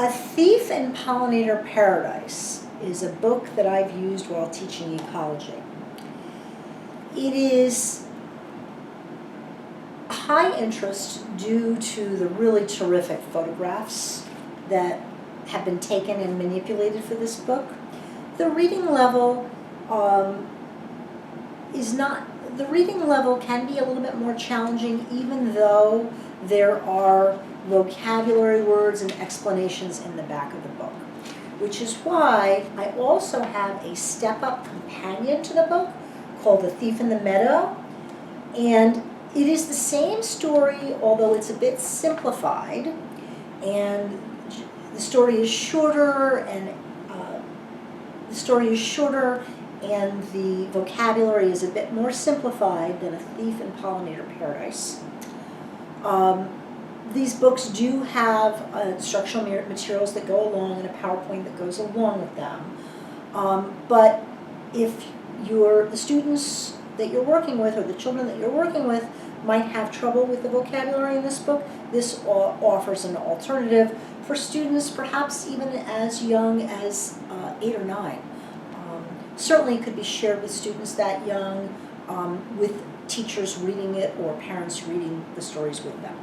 A Thief in Pollinator Paradise is a book that I've used while teaching ecology. It is high interest due to the really terrific photographs that have been taken and manipulated for this book. The reading level the reading level can be a little bit more challenging, even though there are vocabulary words and explanations in the back of the book, which is why I also have a step-up companion to the book called The Thief in the Meadow. And it is the same story, although it's a bit simplified, and the story is shorter, and the vocabulary is a bit more simplified than A Thief in Pollinator Paradise. These books do have instructional materials that go along and a PowerPoint that goes along with them. But if the students that you're working with or the children that you're working with might have trouble with the vocabulary in this book, this offers an alternative for students perhaps even as young as 8 or 9. Certainly it could be shared with students that young, with teachers reading it or parents reading the stories with them.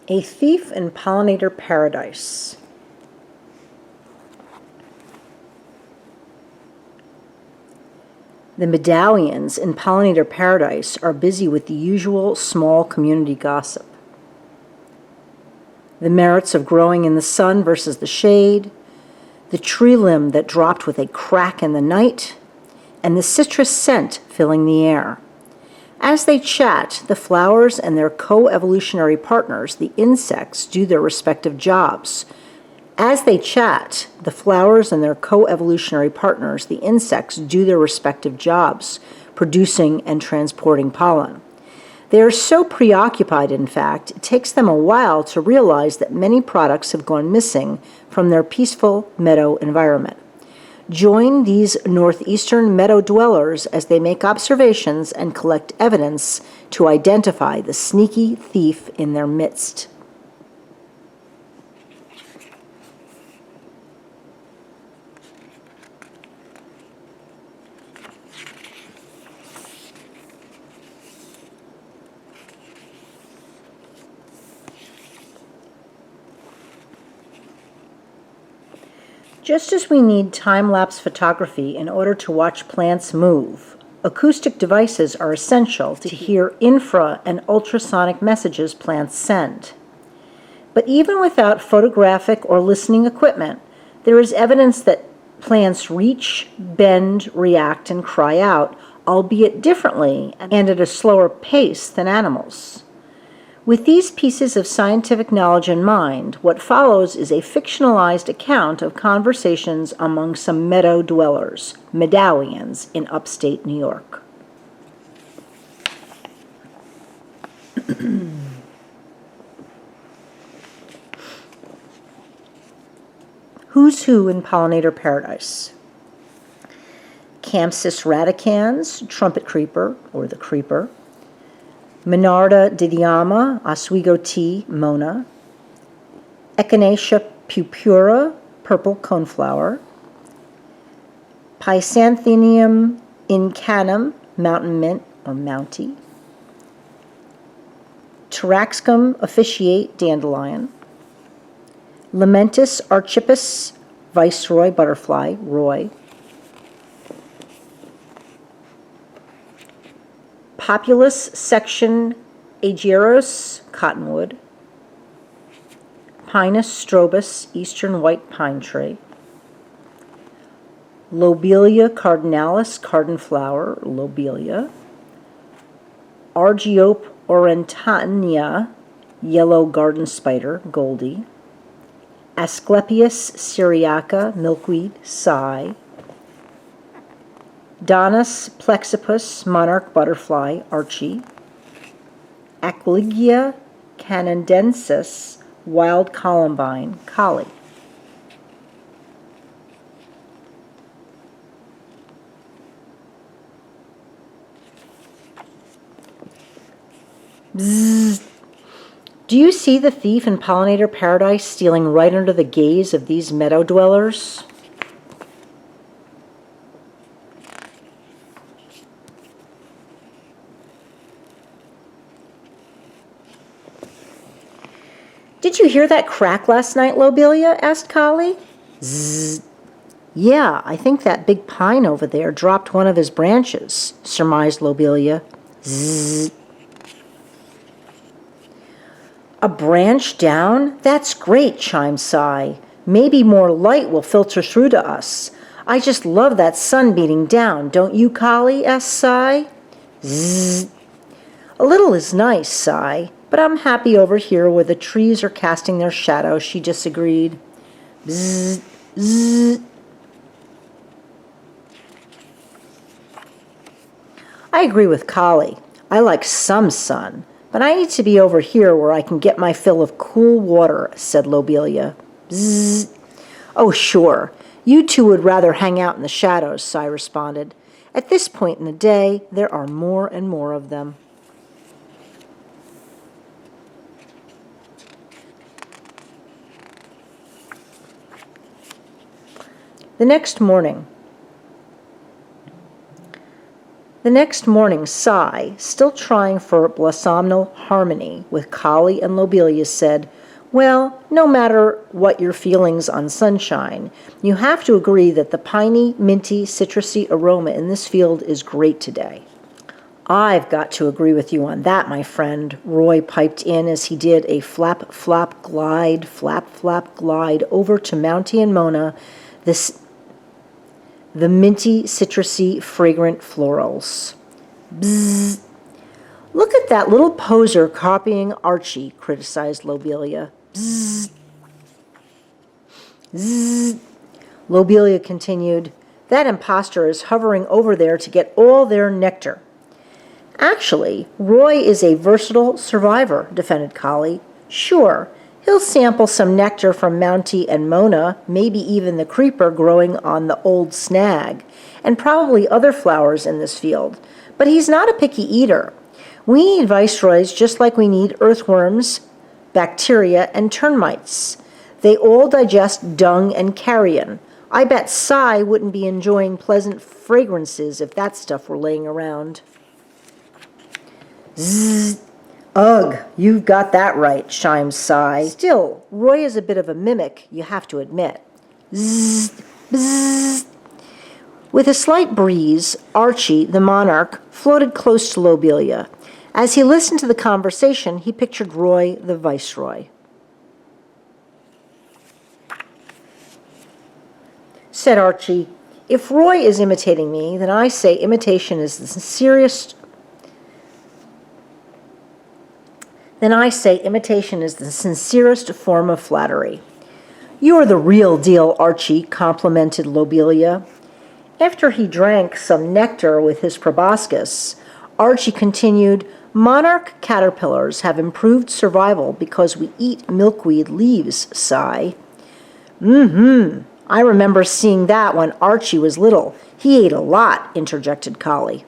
A Thief in Pollinator Paradise. The medallions in Pollinator Paradise are busy with the usual small community gossip. The merits of growing in the sun versus the shade, the tree limb that dropped with a crack in the night, and the citrus scent filling the air. As they chat, the flowers and their co-evolutionary partners, the insects, do their respective jobs. As they chat, the flowers and their co-evolutionary partners, the insects, do their respective jobs, producing and transporting pollen. They are so preoccupied, in fact, it takes them a while to realize that many products have gone missing from their peaceful meadow environment. Join these northeastern meadow dwellers as they make observations and collect evidence to identify the sneaky thief in their midst. Just as we need time-lapse photography in order to watch plants move, acoustic devices are essential to hear infra- and ultrasonic messages plants send. But even without photographic or listening equipment, there is evidence that plants reach, bend, react, and cry out, albeit differently and at a slower pace than animals. With these pieces of scientific knowledge in mind, what follows is a fictionalized account of conversations among some meadow dwellers, medallions, in upstate New York. Who's who in Pollinator Paradise? Campsis radicans, trumpet creeper, or the creeper. Monarda didiama, Oswego tea, Mona. Echinacea purpura, purple coneflower. Pysanthenium incanum, mountain mint, or mountie. Taraxacum officiate, dandelion. Lamentis archippus, viceroy butterfly, roy. Populus section Aegeros, cottonwood. Pinus strobus, eastern white pine tree. Lobelia cardinalis, cardinflower, lobelia. Argiope aurantina, yellow garden spider, goldie. Asclepias syriaca, milkweed, sigh. Donus plexippus, monarch butterfly, Archie. Aquilegia canadensis, wild columbine, Collie. Bzzz. Do you see the thief in Pollinator Paradise stealing right under the gaze of these meadow dwellers? Did you hear that crack last night, Lobelia? Asked Collie. Zzz. Yeah, I think that big pine over there dropped one of his branches, surmised Lobelia. Zzz. A branch down? That's great, chimed Sigh. Maybe more light will filter through to us. I just love that sun beating down, don't you, Collie? Asked Sigh. Zzz. A little is nice, Sigh, but I'm happy over here where the trees are casting their shadows, she disagreed. Bzzz, zzz. I agree with Collie. I like some sun, but I need to be over here where I can get my fill of cool water, said Lobelia. Bzzz. Oh, sure. You two would rather hang out in the shadows, Sigh responded. At this point in the day, there are more and more of them. The next morning, Sigh, still trying for blossomnal harmony with Collie and Lobelia, said, well, no matter what your feelings on sunshine, you have to agree that the piney, minty, citrusy aroma in this field is great today. I've got to agree with you on that, my friend, Roy piped in as he did a flap, flap, glide over to Mountie and Mona, the minty, citrusy, fragrant florals. Bzzz. Look at that little poser copying Archie, criticized Lobelia. Bzzz. Zzz. Lobelia continued, that imposter is hovering over there to get all their nectar. Actually, Roy is a versatile survivor, defended Collie. Sure, he'll sample some nectar from Mountie and Mona, maybe even the creeper growing on the old snag, and probably other flowers in this field. But he's not a picky eater. We need viceroys just like we need earthworms, bacteria, and termites. They all digest dung and carrion. I bet Sigh wouldn't be enjoying pleasant fragrances if that stuff were laying around. Zzz. Ugh, you've got that right, chimes Sigh. Still, Roy is a bit of a mimic, you have to admit. Zzz, bzzz. With a slight breeze, Archie, the monarch, floated close to Lobelia. As he listened to the conversation, he pictured Roy, the viceroy. Said Archie, if Roy is imitating me, then I say imitation is the sincerest form of flattery. You're the real deal, Archie, complimented Lobelia. After he drank some nectar with his proboscis, Archie continued, monarch caterpillars have improved survival because we eat milkweed leaves, Sigh. I remember seeing that when Archie was little. He ate a lot, interjected Collie.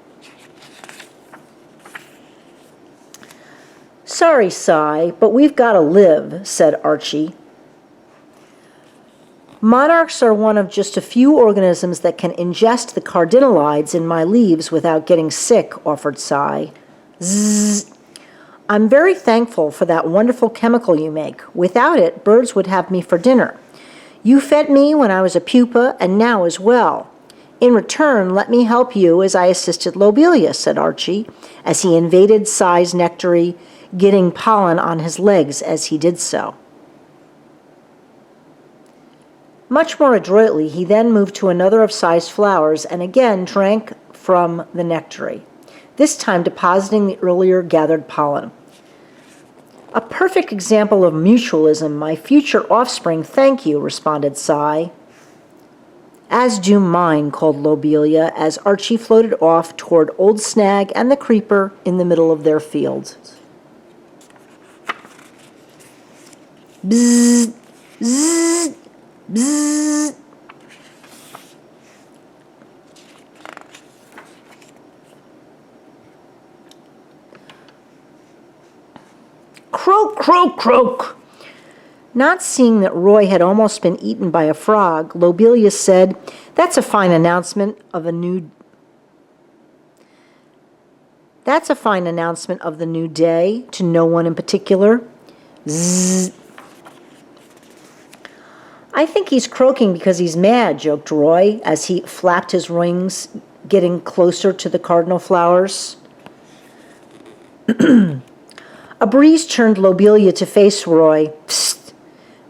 Sorry, Sigh, but we've got to live, said Archie. Monarchs are one of just a few organisms that can ingest the cardinalides in my leaves without getting sick, offered Sigh. Zzz. I'm very thankful for that wonderful chemical you make. Without it, birds would have me for dinner. You fed me when I was a pupa, and now as well. In return, let me help you as I assisted Lobelia, said Archie, as he invaded Sigh's nectary, getting pollen on his legs as he did so. Much more adroitly, he then moved to another of Sigh's flowers and again drank from the nectary, this time depositing the earlier gathered pollen. A perfect example of mutualism, my future offspring, thank you, responded Sigh. As do mine, called Lobelia, as Archie floated off toward Old Snag and the creeper in the middle of their field. Bzzz, bzzz, bzzz. Croak, croak. Croak, croak. Not seeing that Roy had almost been eaten by a frog, Lobelia said, That's a fine announcement of the new day to no one in particular. Zzz. I think he's croaking because he's mad, joked Roy, as he flapped his wings, getting closer to the cardinal flowers. A breeze turned Lobelia to face Roy. Psst,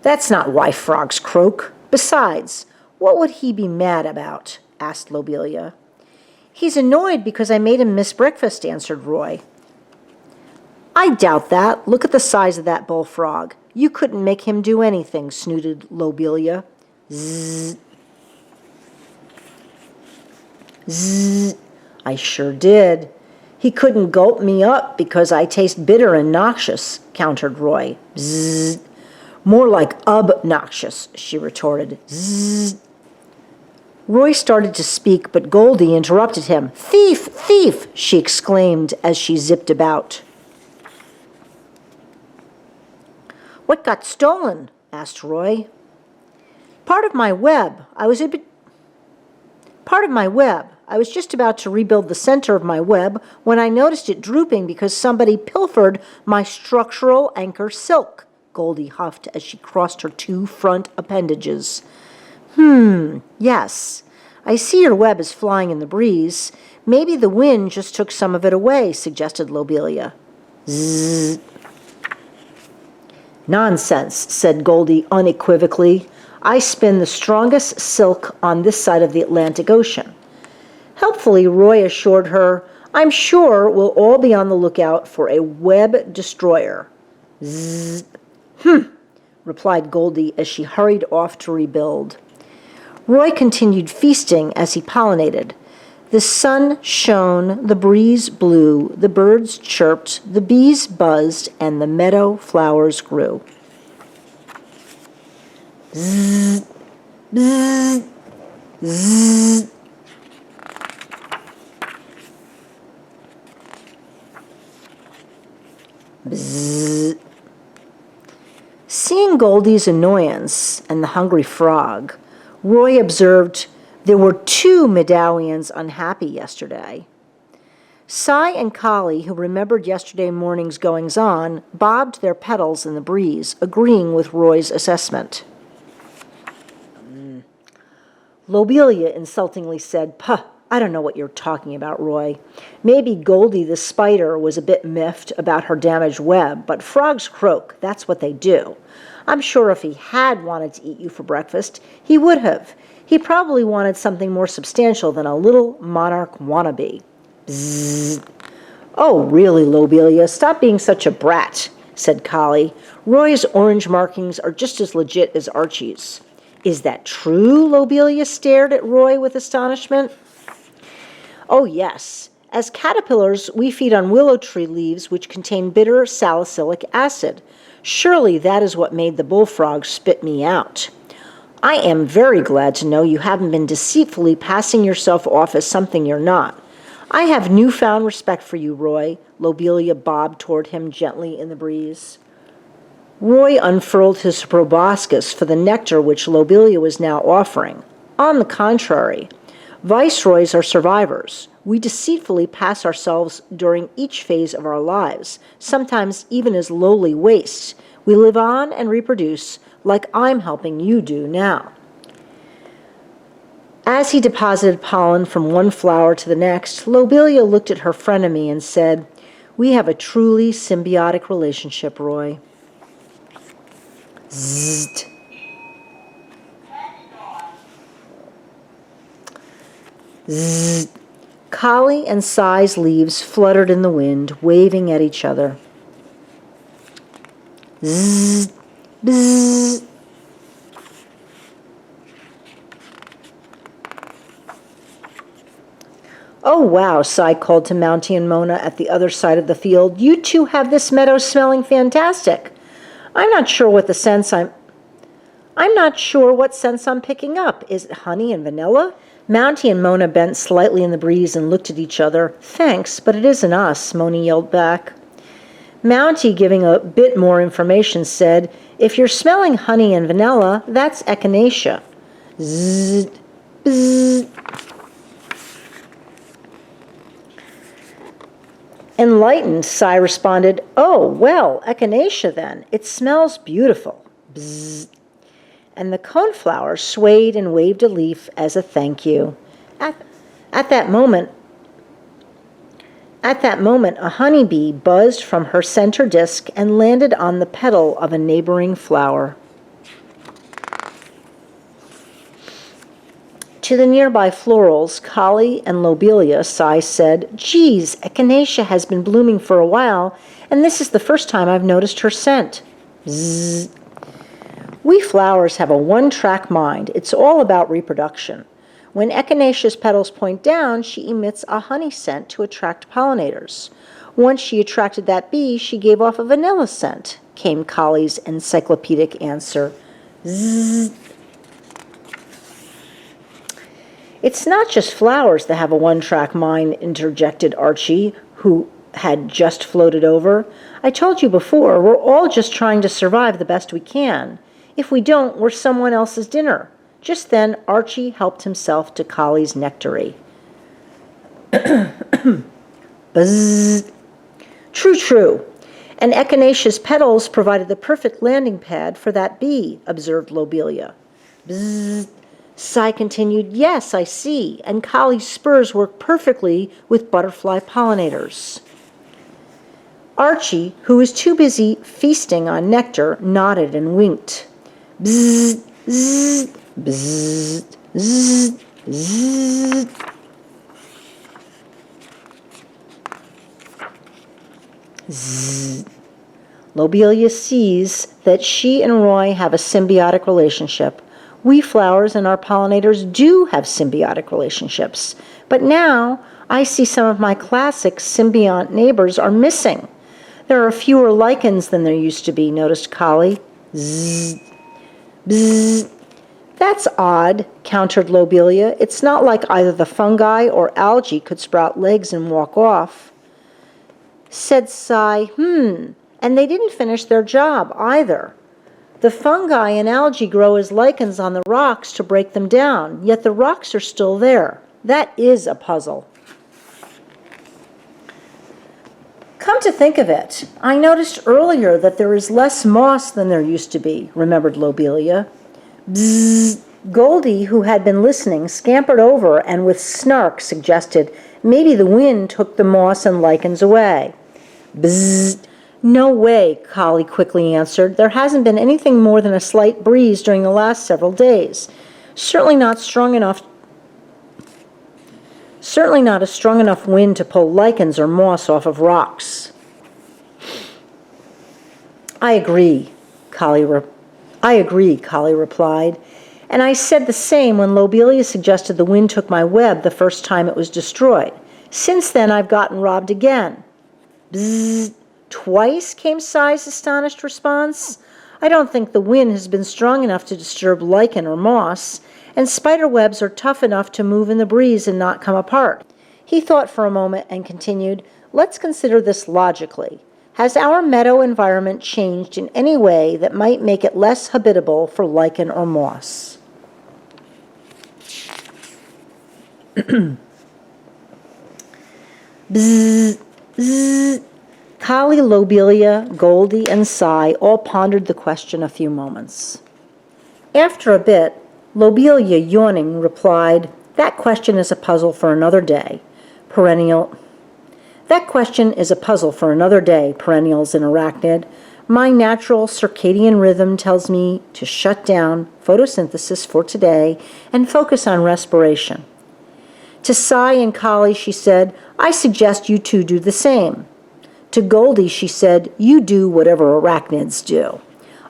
that's not why frogs croak. Besides, what would he be mad about? Asked Lobelia. He's annoyed because I made him miss breakfast, answered Roy. I doubt that. Look at the size of that bullfrog. You couldn't make him do anything, snooted Lobelia. Zzz. Zzz. I sure did. He couldn't gulp me up because I taste bitter and noxious, countered Roy. Zzz. More like obnoxious, she retorted. Zzz. Roy started to speak, but Goldie interrupted him. Thief! Thief! She exclaimed as she zipped about. What got stolen? Asked Roy. Part of my web. I was just about to rebuild the center of my web when I noticed it drooping because somebody pilfered my structural anchor silk, Goldie huffed as she crossed her two front appendages. Yes. I see your web is flying in the breeze. Maybe the wind just took some of it away, suggested Lobelia. Zzz. Nonsense, said Goldie unequivocally. I spin the strongest silk on this side of the Atlantic Ocean. Helpfully, Roy assured her, I'm sure we'll all be on the lookout for a web destroyer. Zzz. Replied Goldie as she hurried off to rebuild. Roy continued feasting as he pollinated. The sun shone, the breeze blew, the birds chirped, the bees buzzed, and the meadow flowers grew. Zzz, bzzz, zzz. Bzzz. Seeing Goldie's annoyance and the hungry frog, Roy observed there were 2 Medowians unhappy yesterday. Cy and Collie, who remembered yesterday morning's goings-on, bobbed their petals in the breeze, agreeing with Roy's assessment. Lobelia insultingly said, Puh, I don't know what you're talking about, Roy. Maybe Goldie the spider was a bit miffed about her damaged web, but frogs croak, that's what they do. I'm sure if he had wanted to eat you for breakfast, he would have. He probably wanted something more substantial than a little monarch wannabe. Bzzz. Oh, really, Lobelia, stop being such a brat, said Collie. Roy's orange markings are just as legit as Archie's. Is that true? Lobelia stared at Roy with astonishment. Oh, yes. As caterpillars, we feed on willow tree leaves which contain bitter salicylic acid. Surely that is what made the bullfrog spit me out. I am very glad to know you haven't been deceitfully passing yourself off as something you're not. I have newfound respect for you, Roy. Lobelia bobbed toward him gently in the breeze. Roy unfurled his proboscis for the nectar which Lobelia was now offering. On the contrary, viceroys are survivors. We deceitfully pass ourselves during each phase of our lives, sometimes even as lowly wastes. We live on and reproduce like I'm helping you do now. As he deposited pollen from one flower to the next, Lobelia looked at her frenemy and said, We have a truly symbiotic relationship, Roy. Zzzt. Zzz. Collie and Cy's leaves fluttered in the wind, waving at each other. Zzz. Bzzz. Oh, wow, Cy called to Mountie and Mona at the other side of the field. You two have this meadow smelling fantastic. I'm not sure what scent I'm picking up. Is it honey and vanilla? Mountie and Mona bent slightly in the breeze and looked at each other. Thanks, but it isn't us, Mona yelled back. Mountie, giving a bit more information, said, if you're smelling honey and vanilla, that's echinacea. Zzz, bzz. Enlightened, Cy responded, oh, well, echinacea then. It smells beautiful. Bzz. And the coneflower swayed and waved a leaf as a thank you. At that moment, a honeybee buzzed from her center disk and landed on the petal of a neighboring flower. To the nearby florals, Collie and Lobelia, Cy said, geez, echinacea has been blooming for a while, and this is the first time I've noticed her scent. Zzz. We flowers have a one-track mind. It's all about reproduction. When echinacea's petals point down, she emits a honey scent to attract pollinators. Once she attracted that bee, she gave off a vanilla scent, came Collie's encyclopedic answer. Zzz. It's not just flowers that have a one-track mind, interjected Archie, who had just floated over. I told you before, we're all just trying to survive the best we can. If we don't, we're someone else's dinner. Just then, Archie helped himself to Collie's nectary. Buzz. True, true. And echinacea's petals provided the perfect landing pad for that bee, observed Lobelia. Bzzz. Cy continued, yes, I see, and Collie's spurs work perfectly with butterfly pollinators. Archie, who was too busy feasting on nectar, nodded and winked. Bzzz, zzz, bzzz, zzz, zzz. Zzz. Lobelia sees that she and Roy have a symbiotic relationship. We flowers and our pollinators do have symbiotic relationships. But now I see some of my classic symbiont neighbors are missing. There are fewer lichens than there used to be, noticed Collie. Zzz. Bzzz. That's odd, countered Lobelia. It's not like either the fungi or algae could sprout legs and walk off. Said Cy, and they didn't finish their job either. The fungi and algae grow as lichens on the rocks to break them down, yet the rocks are still there. That is a puzzle. Come to think of it, I noticed earlier that there is less moss than there used to be, remembered Lobelia. Bzzz. Goldie, who had been listening, scampered over and with snark suggested, maybe the wind took the moss and lichens away. Bzzz. No way, Collie quickly answered. There hasn't been anything more than a slight breeze during the last several days. Certainly not a strong enough wind to pull lichens or moss off of rocks. I agree, Collie replied. And I said the same when Lobelia suggested the wind took my web the first time it was destroyed. Since then, I've gotten robbed again. Bzzz. Twice, came Cy's astonished response. I don't think the wind has been strong enough to disturb lichen or moss, and spider webs are tough enough to move in the breeze and not come apart. He thought for a moment and continued, let's consider this logically. Has our meadow environment changed in any way that might make it less habitable for lichen or moss? Bzzz, bzzz. Collie, Lobelia, Goldie, and Cy all pondered the question a few moments. After a bit, Lobelia, yawning, replied, that question is a puzzle for another day. Perennials in arachnid. My natural circadian rhythm tells me to shut down photosynthesis for today and focus on respiration. To Cy and Collie, she said, I suggest you two do the same. To Goldie, she said, you do whatever arachnids do.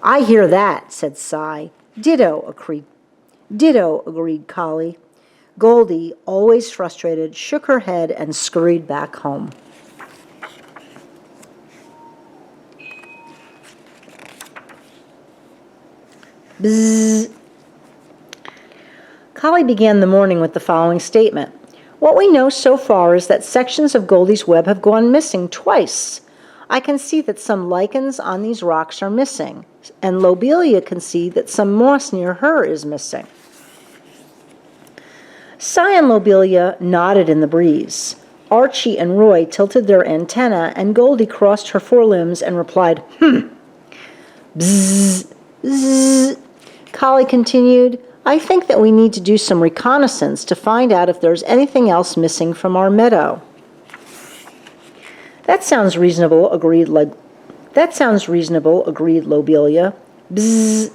I hear that, said Cy. Ditto, agreed Collie. Goldie, always frustrated, shook her head and scurried back home. Bzzz. Collie began the morning with the following statement. What we know so far is that sections of Goldie's web have gone missing twice. I can see that some lichens on these rocks are missing, and Lobelia can see that some moss near her is missing. Cy and Lobelia nodded in the breeze. Archie and Roy tilted their antennae, and Goldie crossed her forelimbs and replied, Bzzz, zzz. Collie continued, I think that we need to do some reconnaissance to find out if there's anything else missing from our meadow. That sounds reasonable, agreed Lobelia. Bzzz.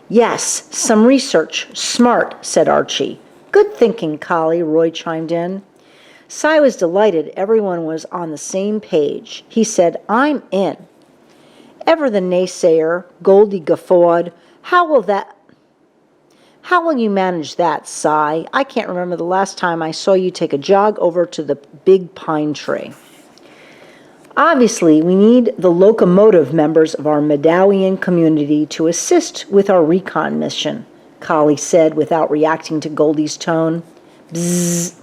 Yes, some research. Smart, said Archie. Good thinking, Collie, Roy chimed in. Cy was delighted everyone was on the same page. He said, I'm in. Ever the naysayer, Goldie guffawed. How will you manage that, Cy? I can't remember the last time I saw you take a jog over to the big pine tree. Obviously, we need the locomotive members of our Medowian community to assist with our recon mission, Collie said without reacting to Goldie's tone. Bzzz.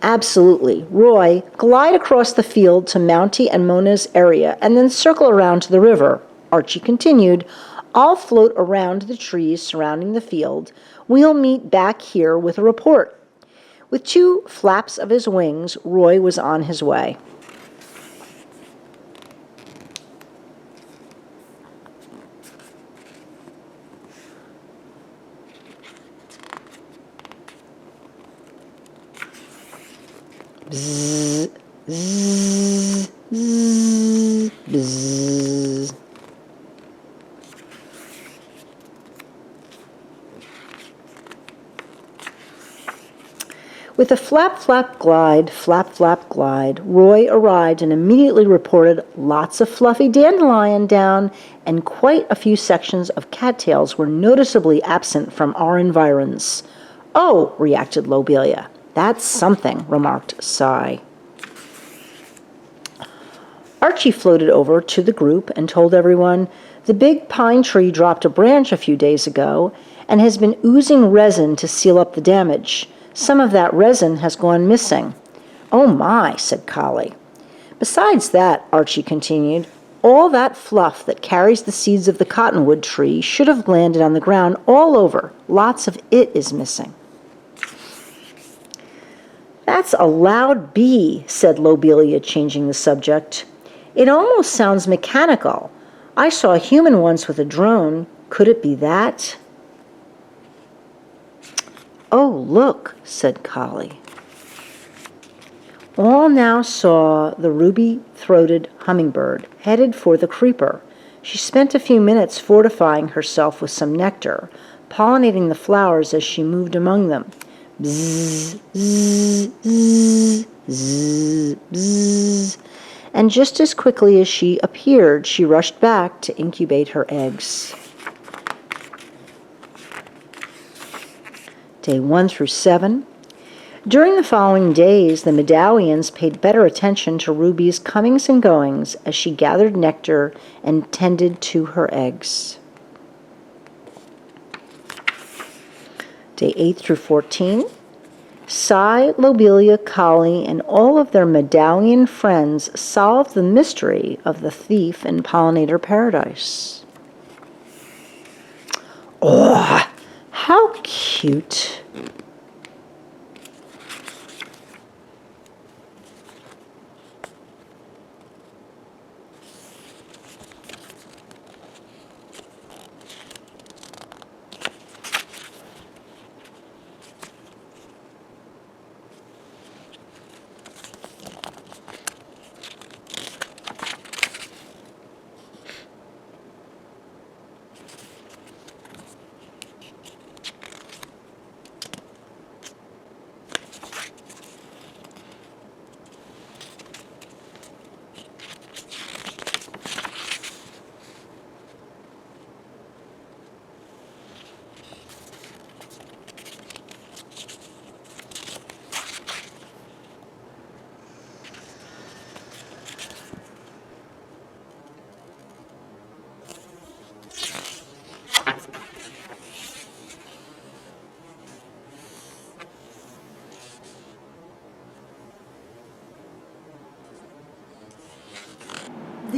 Absolutely. Roy, glide across the field to Mountie and Mona's area and then circle around to the river. Archie continued, I'll float around the trees surrounding the field. We'll meet back here with a report. With 2 flaps of his wings, Roy was on his way. Bzzz, zzz, zzz, bzzz. With a flap, flap, glide, Roy arrived and immediately reported lots of fluffy dandelion down, and quite a few sections of cattails were noticeably absent from our environs. Oh, reacted Lobelia. That's something, remarked Cy. Archie floated over to the group and told everyone, the big pine tree dropped a branch a few days ago and has been oozing resin to seal up the damage. Some of that resin has gone missing. Oh my, said Collie. Besides that, Archie continued, all that fluff that carries the seeds of the cottonwood tree should have landed on the ground all over. Lots of it is missing. That's a loud bee, said Lobelia, changing the subject. It almost sounds mechanical. I saw a human once with a drone. Could it be that? Oh, look, said Collie. All now saw the ruby-throated hummingbird headed for the creeper. She spent a few minutes fortifying herself with some nectar, pollinating the flowers as she moved among them. Bzzz, zzz, zzz, zzz, bzzz. And just as quickly as she appeared, she rushed back to incubate her eggs. Day 1 through 7. During the following days, the Medowians paid better attention to Ruby's comings and goings as she gathered nectar and tended to her eggs. Day 8 through 14. Cy, Lobelia, Collie, and all of their Medowian friends solved the mystery of the thief in Pollinator Paradise. Oh, how cute.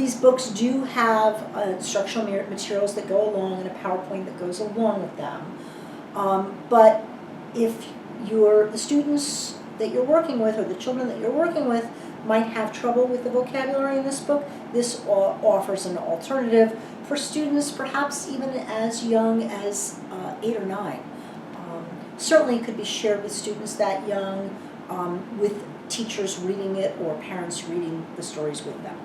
These books do have instructional materials that go along and a PowerPoint that goes along with them. But if the students that you're working with or the children that you're working with might have trouble with the vocabulary in this book, this offers an alternative for students perhaps even as young as 8 or 9. Certainly it could be shared with students that young with teachers reading it or parents reading the stories with them.